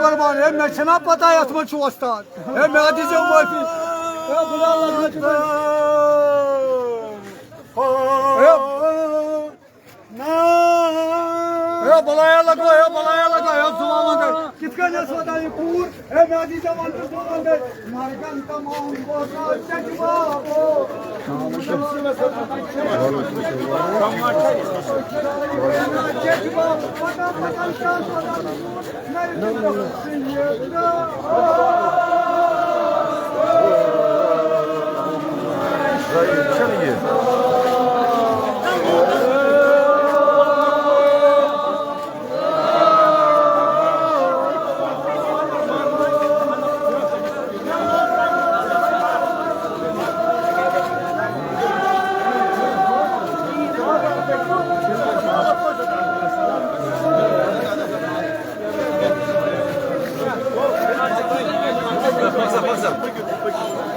कुर्बान है मैं छना पता है अथमन छु उस्ताद है मैं दीजिए माफी ए बुला बलाया लगा जुबान दे कितका ने सोदा ये पूर ए मैं दीजिए वन जुबान दे मारगन तमाम को चकवा को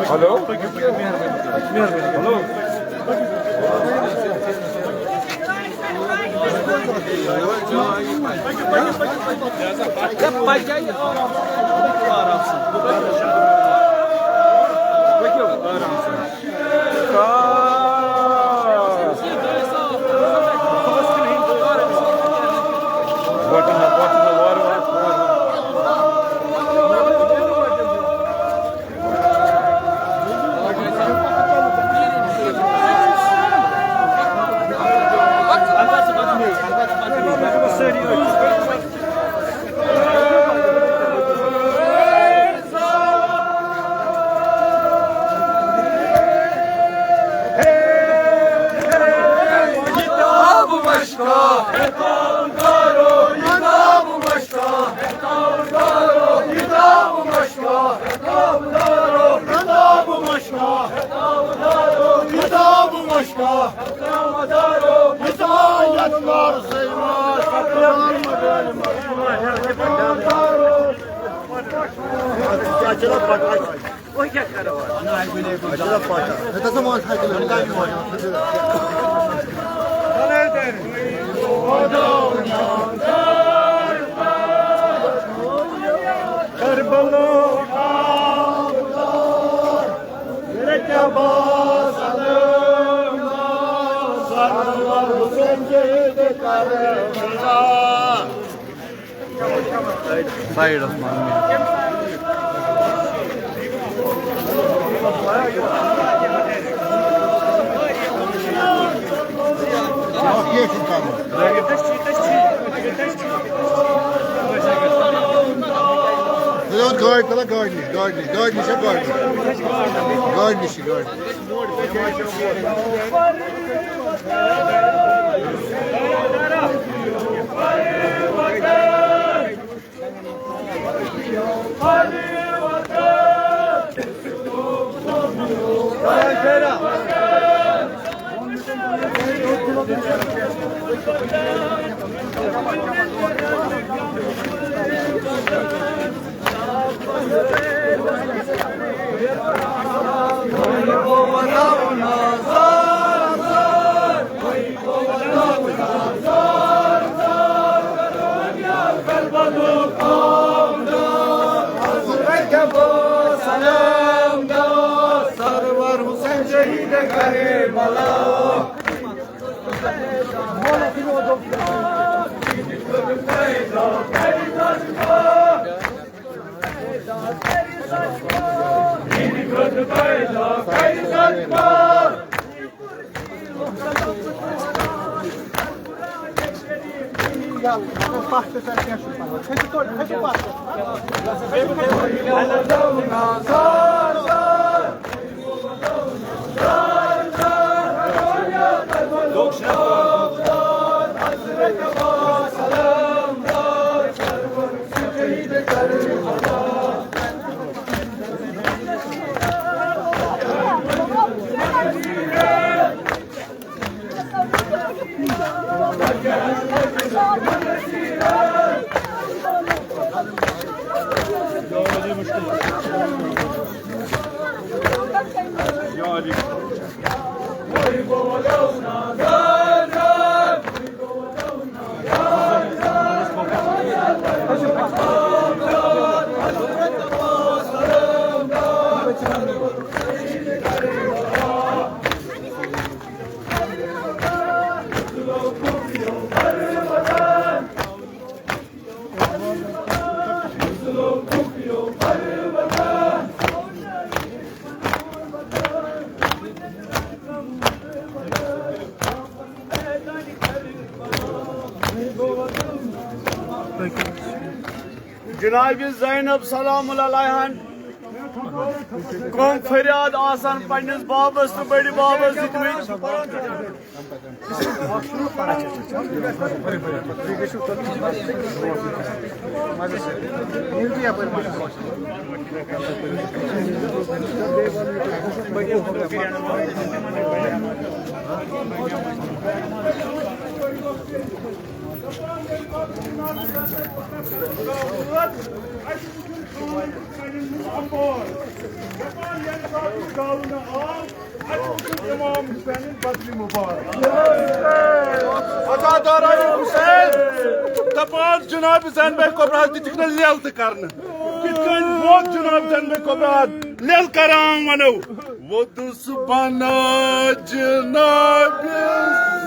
hello Side of Thank you. जनाब ज़ैनब सलाम अलैहन कौन फरियाद आसान पन्निस बाबस तो बड़ी बाबस Tapaz Cenab-ı Zenbek Kobrad ditikne lel tıkarını. Gitken vod Cenab-ı Zenbek Kobrad lel karam vanu. Vodu subhana Cenab-ı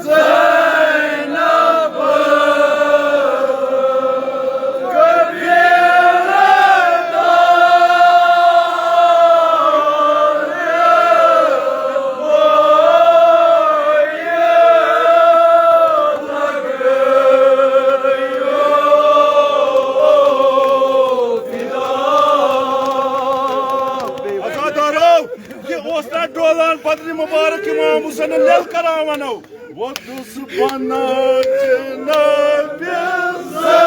Zeynep. Padri Mubarak İmam Hüseyin'e lel karavano. Vodu subhana Cenab-ı Zeynep.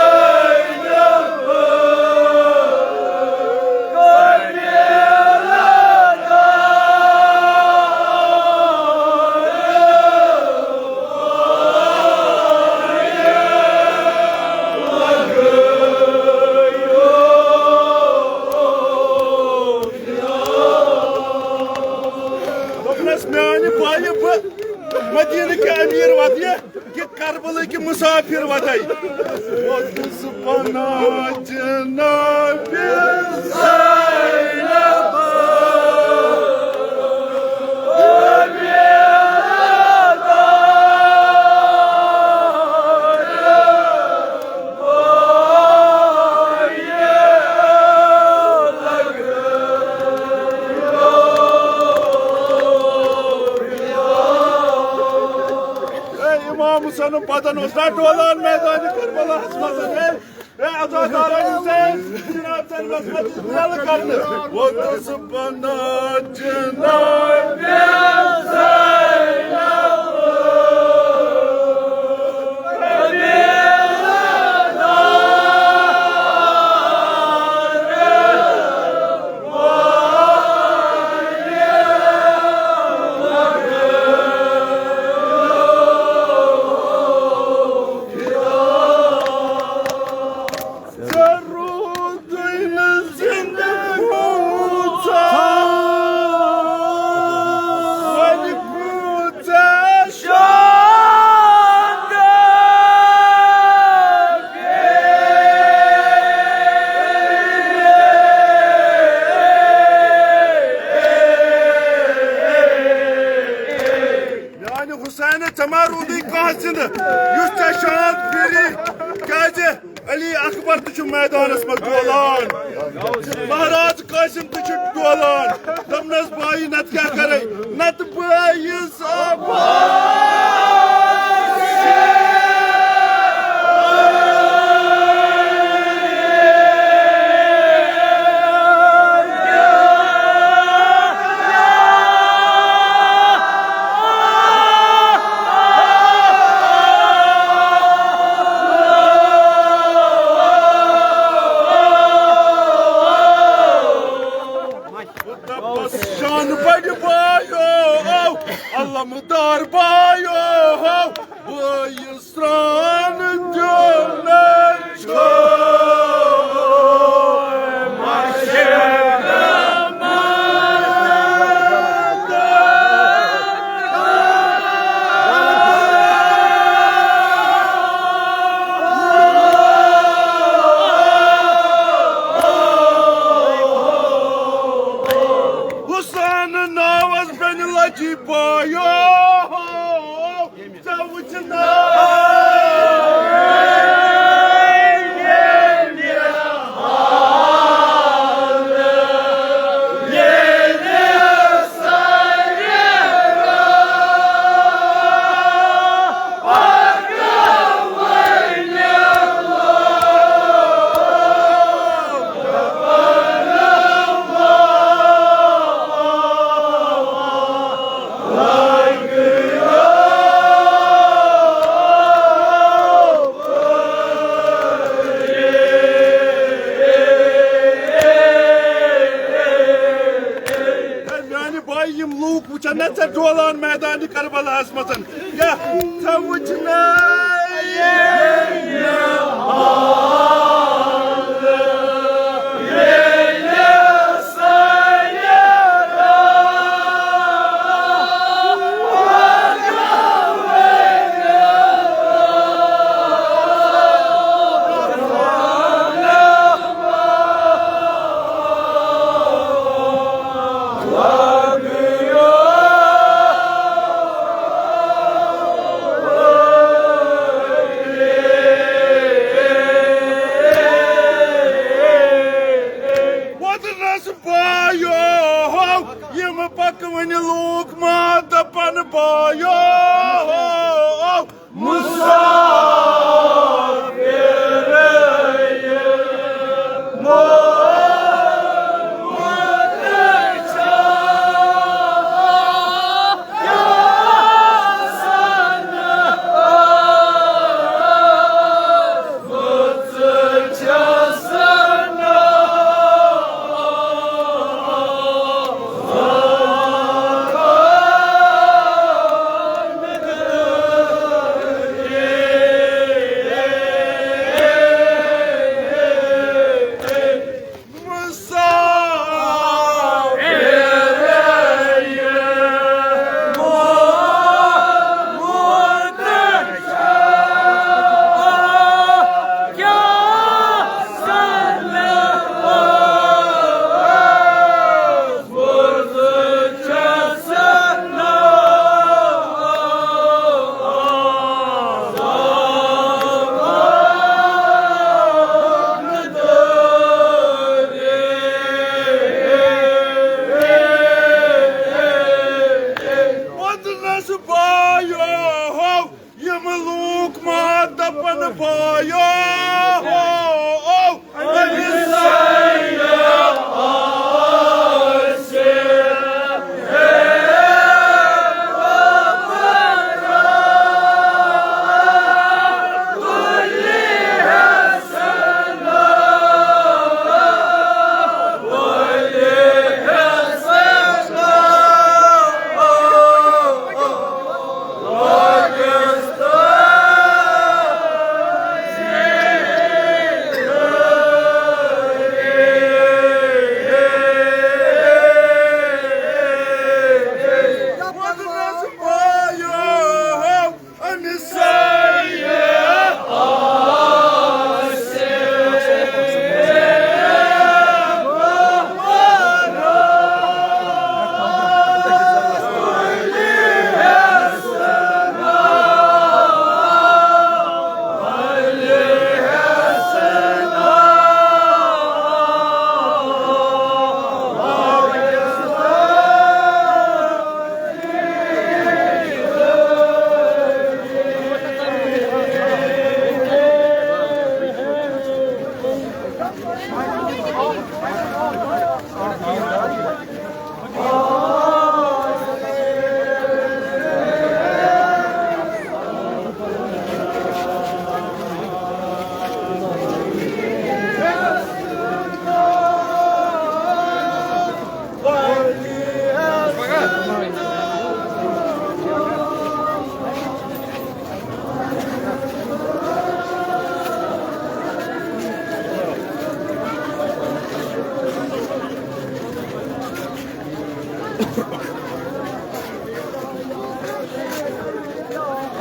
Madine ke emir vadiye ki Karbala ki misafir vaday. Vodu subhana Cenab-ı Zeynep. Musa'nın padanoslar dolan meydanı Karbala hasmasın. Azadarın Hüseyin Cenab-ı Sen basmacı kralı karnı. Vodu subhana Cenab-ı Zeynep. Ali Akbar tuçun meydanız mı dolan? महाराज Kasim tuçun dolan. Damnaz bayi nat kya kare? Nat bayi sabah. Allah mudar bayo bu yısranı cömlet Hüseyin'in navaz beni lacı bayo वुचन न डोलान मैदान करबलास मजन या वुचना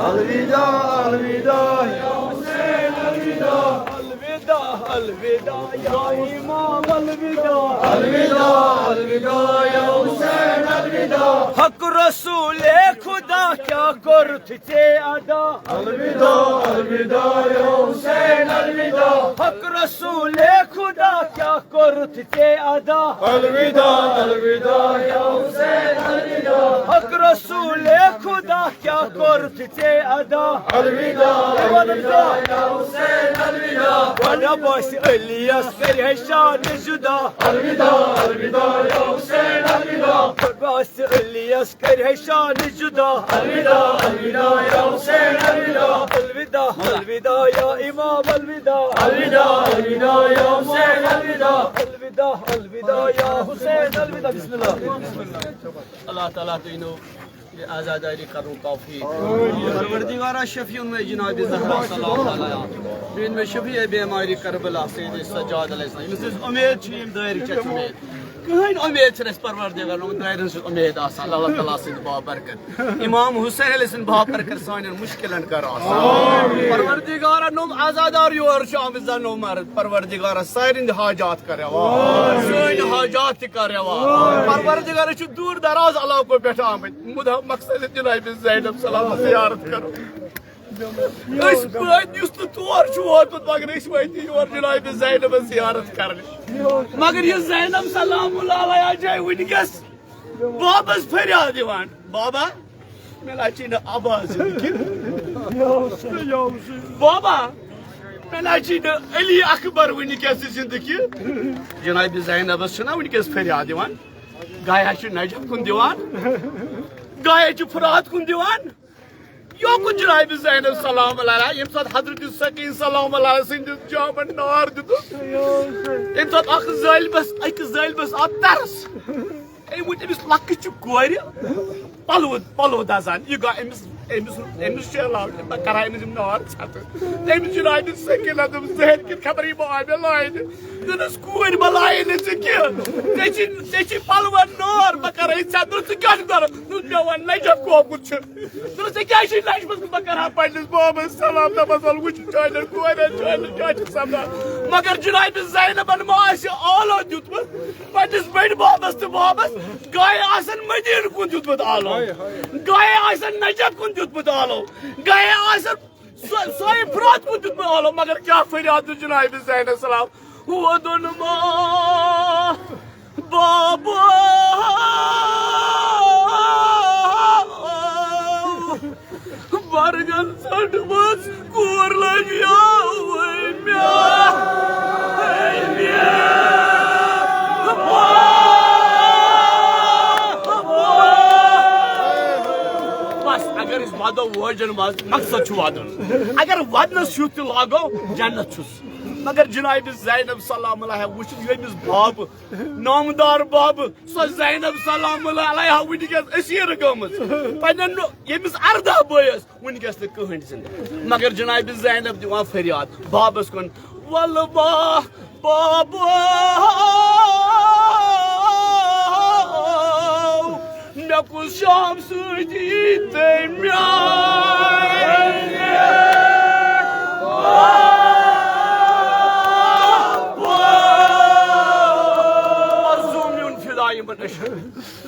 अलविदा अलविदा या हुसैन अलविदा अलविदा अलविदा या इमाम अलविदा अलविदा अलविदा या हुसैन अलविदा हक रसूल खुदा क्या करते अदा अलविदा अलविदा या हुसैन अलविदा हक रसूल खुदा क्या करते अदा अलविदा अलविदा या हुसैन अलविदा हक रसूल खुदा क्या करते अदा अलविदा अलविदा या हुसैन अलविदा वाला बस इलियास करे शान जुदा अलविदा अलविदा या हुसैन अलविदा आस इलियस करे शान जुदा अलविदा अलविदा या हुसैन अलविदा अलविदा अलविदा या इमाम अलविदा अलविदा अलविदा या हुसैन अलविदा अलविदा अलविदा या हुसैन अलविदा बिस्मिल्लाह अल्लाह ताला तीनों ये आज़ादारी करूँ तौफीक परवरदिगारा शफीउन में जनाब ज़हरा सल्लल्लाहु अलैहि वसल्लम में शफी बीमारी करबला सैयद सज्जाद अलैहिस्सलाम इस उम्मीद छी दायरी च उम्मीद कहीं उम्मीद छ परवरदिगार दायरन से उम्मीद आसान अल्लाह ताला से बाबरकत इमाम हुसैन अलैहि बाबरकत सान मुश्किलन कर आसान परवरदिगारा नो आज़ादार योर शाम जनो मर्द परवरदिगारा सारिन हाजात करवा साइन हाजात करवा परवरदिगार छु दूर दराज इलाकों पे आमद मुदा मकसद जनाब ज़ैनब सलाम ज़ियारत करो तोर मगर योर जनाब ज़ैनब ज़ियारत कर मगर ये ज़ैनब सलाम जाए वनकस बाबस फरियाद दिवान बाबा मेरा ची न आवाज बाबा मेरा ची न अली अकबर वनकस जिंदगी जनाब ज़ैनबस वनकस फरियाद दिवान गाया नजफ कुन दिवान गाया फुरात कुन दिवान यो कुन जनाब ज़ैनब सलाम अलैहा यम साथ हजरत सकीन सलाम अलैहा सिंदिस जामन नार दितुस यम साथ अख ज़ालिबस आ तरस ए मुत अमिस लक्च कोर पलो दजान यह गा अमिस शेलाव कर नार छत अमिस जनाब सकीन दम जहन कि खबर यह आय मे लाइन दोनस कोर बह लाइन चे पलवन नार बह कर छत क्या कर मे वन नजफ कोकुत दोनस क्या नजफस बह कर पन्निस बाबस सलाम दपस वल वुच चालन कोर क्या सपदान मगर जनाब ज़ैनबन मा आलो दितमुत पन्निस बड़ बाबस तो बाबस गाय आसन मदीन कुन दितमुत आलो गाय आसन नजफ कुन दितमुत आलो गाय आसन सोए फरात कुन दितमुत आलो मगर क्या फरियाद जनाब ज़ैनब सलाम वो दोन मा बाबा बरगन सट बस कोर लगिया बस अगर इस वादो वजन मकसद वादन अगर वदनस शुत लागो जन्नत छुस मगर जनाब ज़ैनब सलाम अलैहा वुच यमिस बाब नामदार बाब सो ज़ैनब सलाम अलैहा वनकस असीर गमस पन्न यमिस अर्दा बयस वनकस तो कहन जिंदा मगर जनाब ज़ैनब दिवान फरियाद बाबस कुन वल बाबा मे कुस शाम सुजी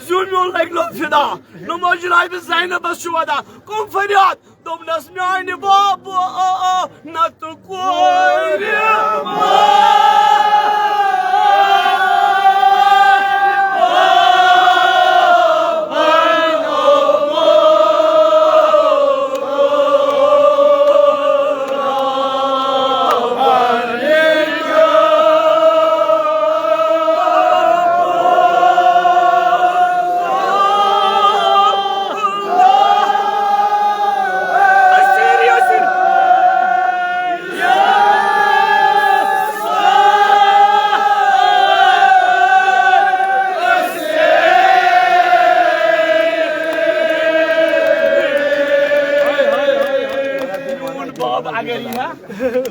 Zumyon leglo fida Numo jinaib Zainabas shuada Kum fariad Domnas miani baba Natu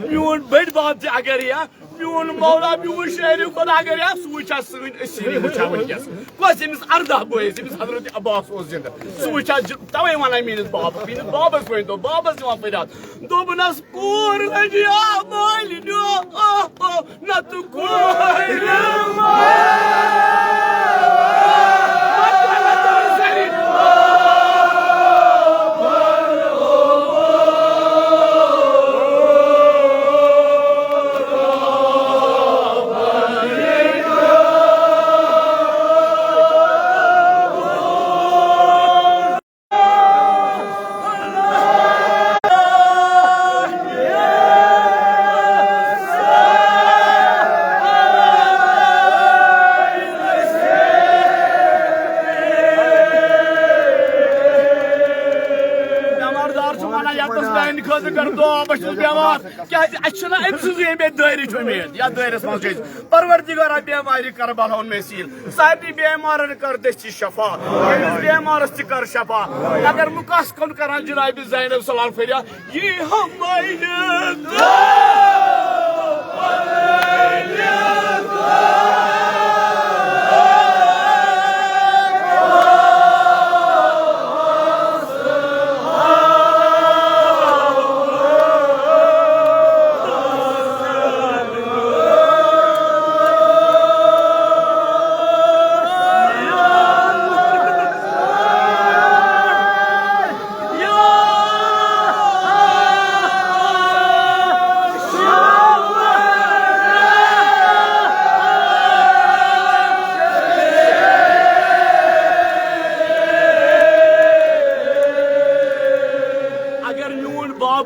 Mion bed baab se agar ya mion mawla mion shehri ko agar ya sucha sin asiri mucha wanikas ko semis arda boy semis hazrat abbas oz zinda sucha tawai wana minis babas koydo babas ma fidat dobnas kur lagia mali no natu koyma रोज कर दो बस बेमार क्या अच्छा अम समेत दायरिच उम्मीद या दायरस मज परवरदिगारा बेमारी कर बलौन नसील सारे बेमारन कर दस्ती शफा बेमारस तह कर शफा अगर मुकास कन कर जनाब ज़ैनब सलाम फरिया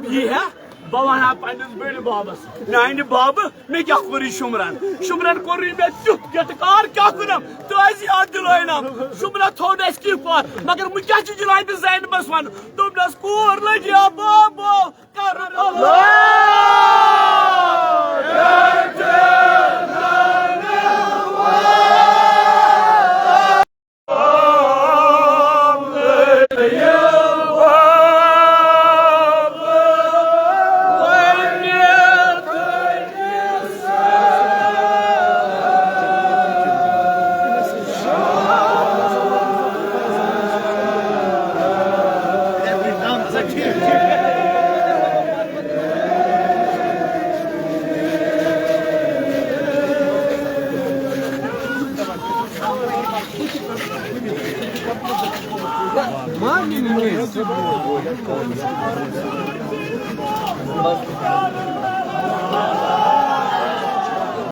ये बाबस नान बाब मे क्या कोरी शुमरन शुमरन कोरी मे तुत गटकार क्या करम तो आज याद दिलाइनम शुमरन थोड़ अस की पर मगर मु क्या जनाब ज़ैनबस वन तुम दस कोर लगिया बाबो कर Mami,